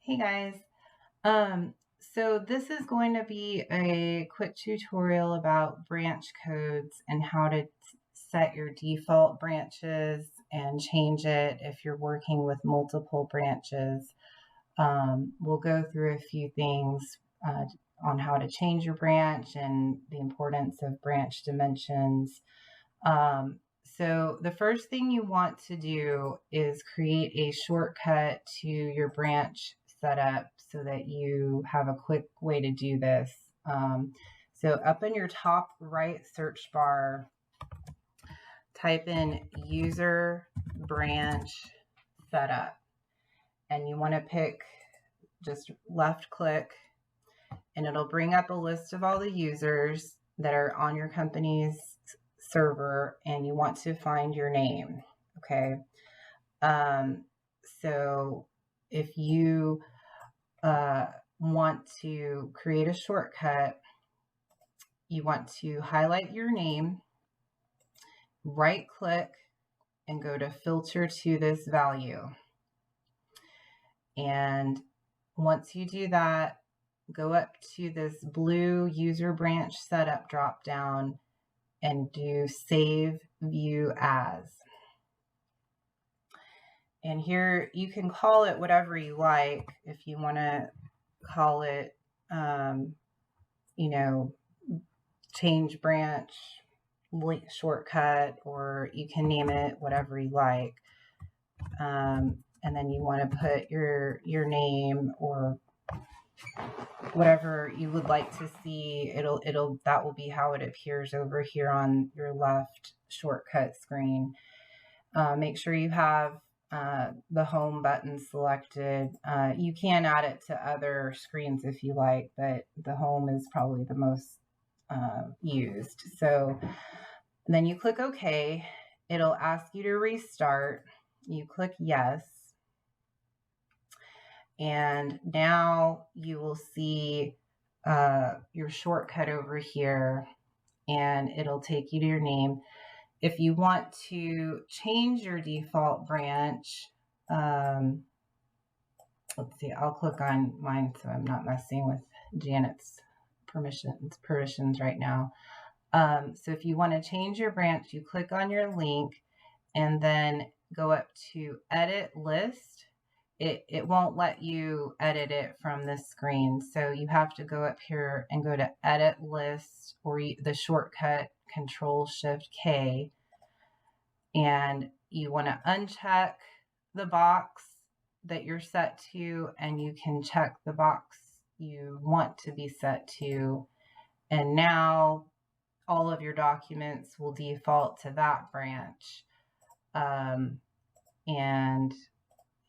Hey guys. So this is going to be a quick tutorial about branch codes and how to set your default branches and change it if you're working with multiple branches. We'll go through a few things on how to change your branch and the importance of branch dimensions. So the first thing you want to do is create a shortcut to your branch setup so that you have a quick way to do this. So up in your top right search bar, type in user branch setup, and you want to pick, just left click, and it'll bring up a list of all the users that are on your company's server, and you want to find your name. Okay. So if you want to create a shortcut, you want to highlight your name, right click, and go to filter to this value. And once you do that, go up to this blue user branch setup drop down and do save view as. And here you can call it whatever you like. If you want to call it, change branch shortcut, or you can name it whatever you like. And then you want to put your name or whatever you would like to see. That will be how it appears over here on your left shortcut screen. Make sure you have the home button selected. You can add it to other screens if you like, but the home is probably the most used. So then you click OK. It'll ask you to restart. You click yes. And now you will see your shortcut over here, and it'll take you to your name. If you want to change your default branch, let's see, I'll click on mine so I'm not messing with Janet's permissions right now. So if you want to change your branch, you click on your link and then go up to edit list. It won't let you edit it from this screen. So you have to go up here and go to edit list, or the shortcut Control-Shift-K, and you want to uncheck the box that you're set to, and you can check the box you want to be set to. And now all of your documents will default to that branch. And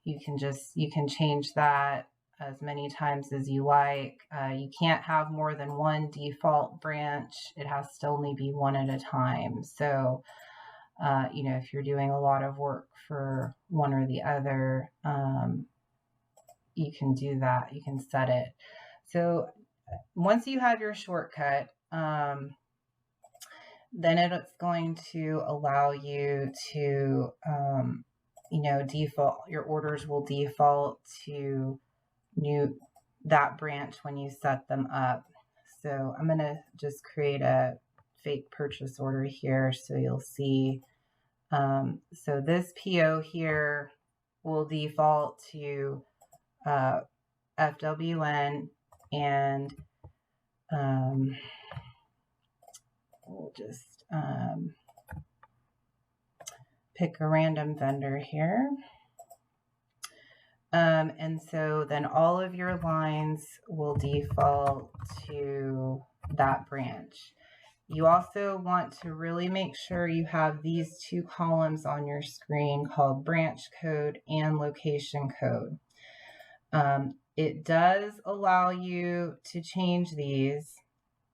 you can change that as many times as you like. You can't have more than one default branch. It has to only be one at a time. So, if you're doing a lot of work for one or the other, you can do that. You can set it. So once you have your shortcut, then it's going to allow you to, default. Your orders will default to that branch when you set them up. So I'm going to just create a fake purchase order here so you'll see. So this PO here will default to FWN, and we'll just pick a random vendor here. And so then all of your lines will default to that branch. You also want to really make sure you have these two columns on your screen called branch code and location code. It does allow you to change these,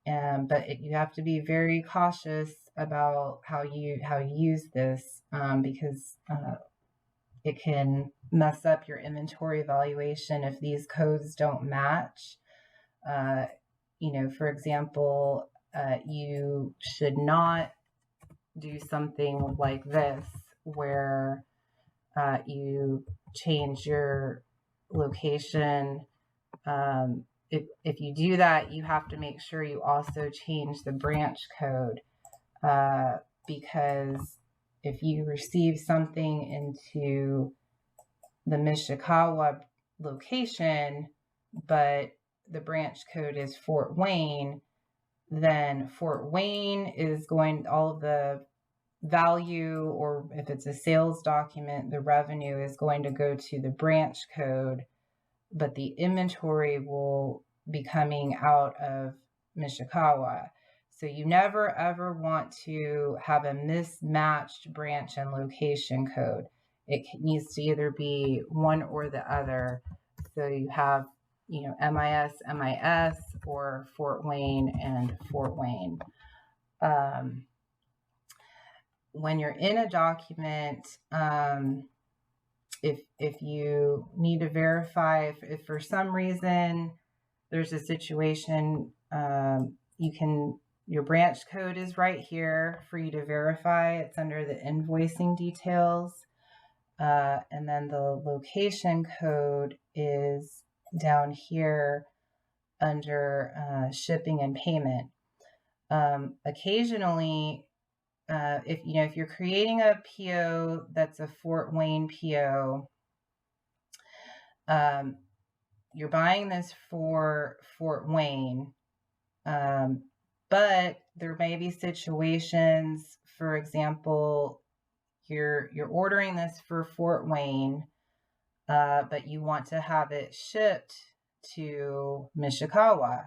but you have to be very cautious about how you use this, because it can mess up your inventory evaluation if these codes don't match. For example, you should not do something like this where you change your location. If you do that, you have to make sure you also change the branch code, because if you receive something into the Mishikawa location, but the branch code is Fort Wayne, then Fort Wayne is going, all of the value, or if it's a sales document, the revenue is going to go to the branch code, but the inventory will be coming out of Mishikawa. So you never ever want to have a mismatched branch and location code. It needs to either be one or the other. So you have, MIS, MIS, or Fort Wayne and Fort Wayne. When you're in a document, if you need to verify, if for some reason there's a situation, your branch code is right here for you to verify. It's under the invoicing details. And then the location code is down here under shipping and payment. Occasionally, if you're creating a PO that's a Fort Wayne PO, you're buying this for Fort Wayne, but there may be situations, for example, you're ordering this for Fort Wayne, but you want to have it shipped to Mishikawa.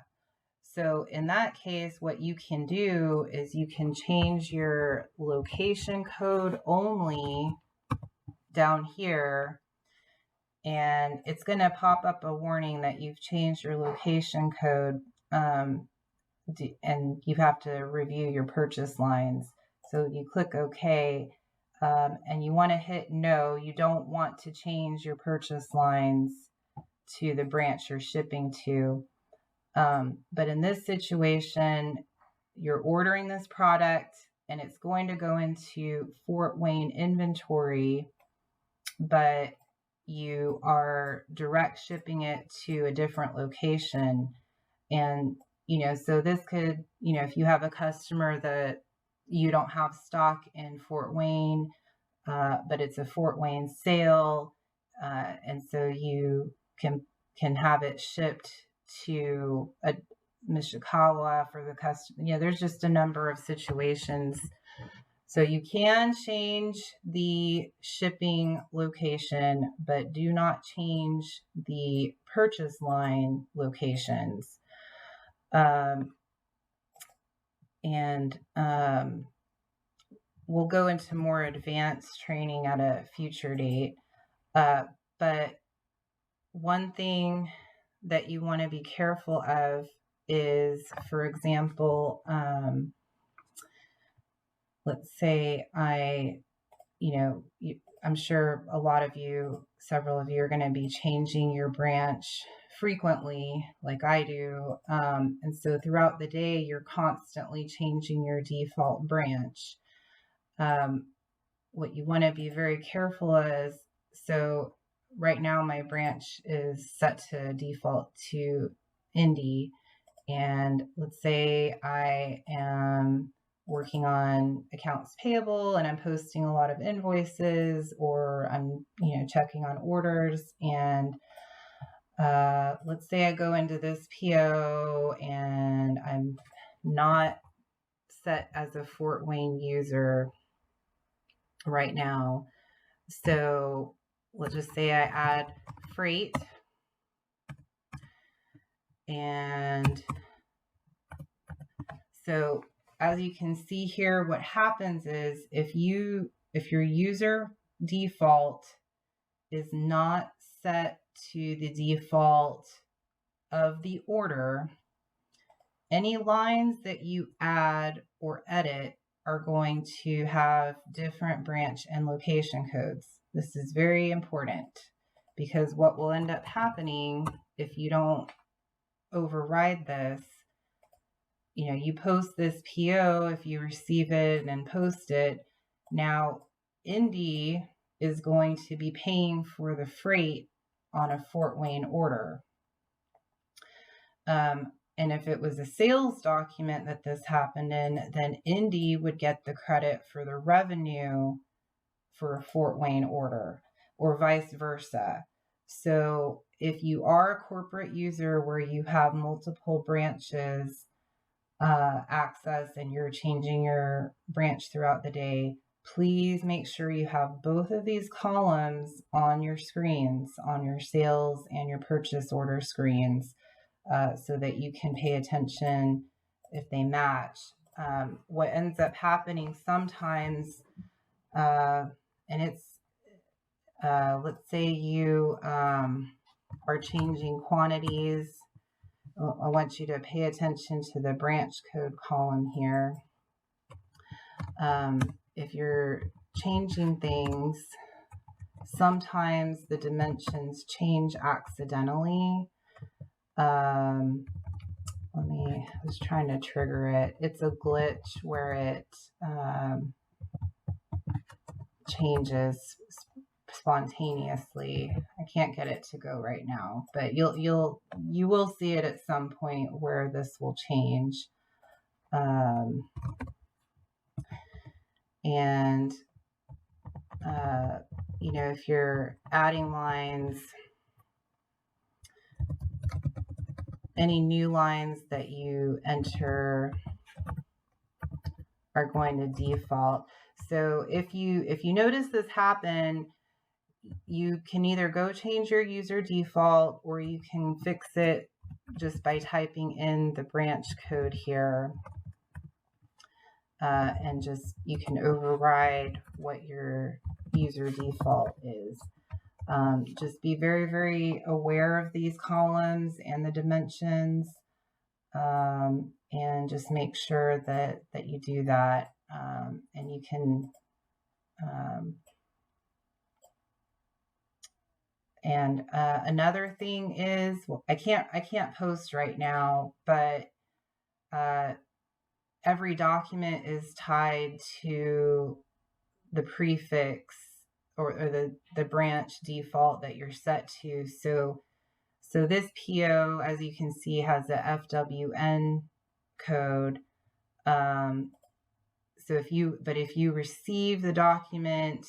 So in that case, what you can do is you can change your location code only down here, and it's going to pop up a warning that you've changed your location code, and you have to review your purchase lines. So you click OK, and you want to hit no. You don't want to change your purchase lines to the branch you're shipping to. But in this situation, you're ordering this product and it's going to go into Fort Wayne inventory, but you are direct shipping it to a different location. And, so this could, if you have a customer that you don't have stock in Fort Wayne, but it's a Fort Wayne sale, and so you can have it shipped to a Mishikawa for the customer. There's just a number of situations. So you can change the shipping location, but do not change the purchase line locations. We'll go into more advanced training at a future date. But one thing that you want to be careful of is, for example, let's say I'm sure several of you are going to be changing your branch frequently, like I do. And so throughout the day, you're constantly changing your default branch. What you want to be very careful is, so right now my branch is set to default to Indy, and let's say I am working on accounts payable and I'm posting a lot of invoices, or I'm checking on orders, and let's say I go into this PO and I'm not set as a Fort Wayne user right now. So let's just say I add freight, and so as you can see here, what happens is if your user default is not set to the default of the order, any lines that you add or edit are going to have different branch and location codes. This is very important, because what will end up happening if you don't override this, you post this PO, if you receive it and post it, now Indy is going to be paying for the freight on a Fort Wayne order. And if it was a sales document that this happened in, then Indy would get the credit for the revenue for a Fort Wayne order, or vice versa. So if you are a corporate user where you have multiple branches access and you're changing your branch throughout the day, please make sure you have both of these columns on your screens, on your sales and your purchase order screens, so that you can pay attention if they match. What ends up happening sometimes, and it's, let's say you are changing quantities. I want you to pay attention to the branch code column here. If you're changing things, sometimes the dimensions change accidentally. I was trying to trigger it. It's a glitch where it changes spontaneously. I can't get it to go right now, but you will see it at some point where this will change. And you know, if you're adding lines, any new lines that you enter are going to default. So if you notice this happen, you can either go change your user default, or you can fix it just by typing in the branch code here, and just you can override what your user default is. Just be very, very aware of these columns and the dimensions, and just make sure that you do that, and you can and another thing is, well, I can't post right now, but every document is tied to the prefix or the branch default that you're set to. So this PO, as you can see, has a FWN code. So if you receive the document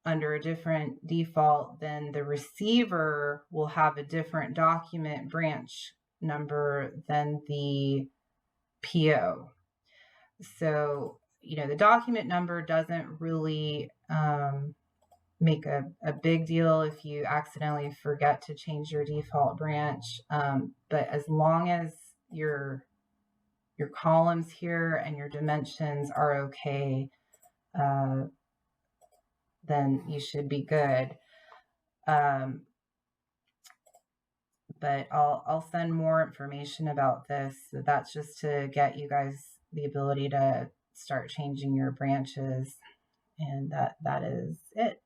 under a different default, then the receiver will have a different document branch number than the PO. So, you know, the document number doesn't really make a big deal if you accidentally forget to change your default branch. But as long as your columns here and your dimensions are okay, then you should be good. But I'll send more information about this. That's just to get you guys the ability to start changing your branches, and that is it.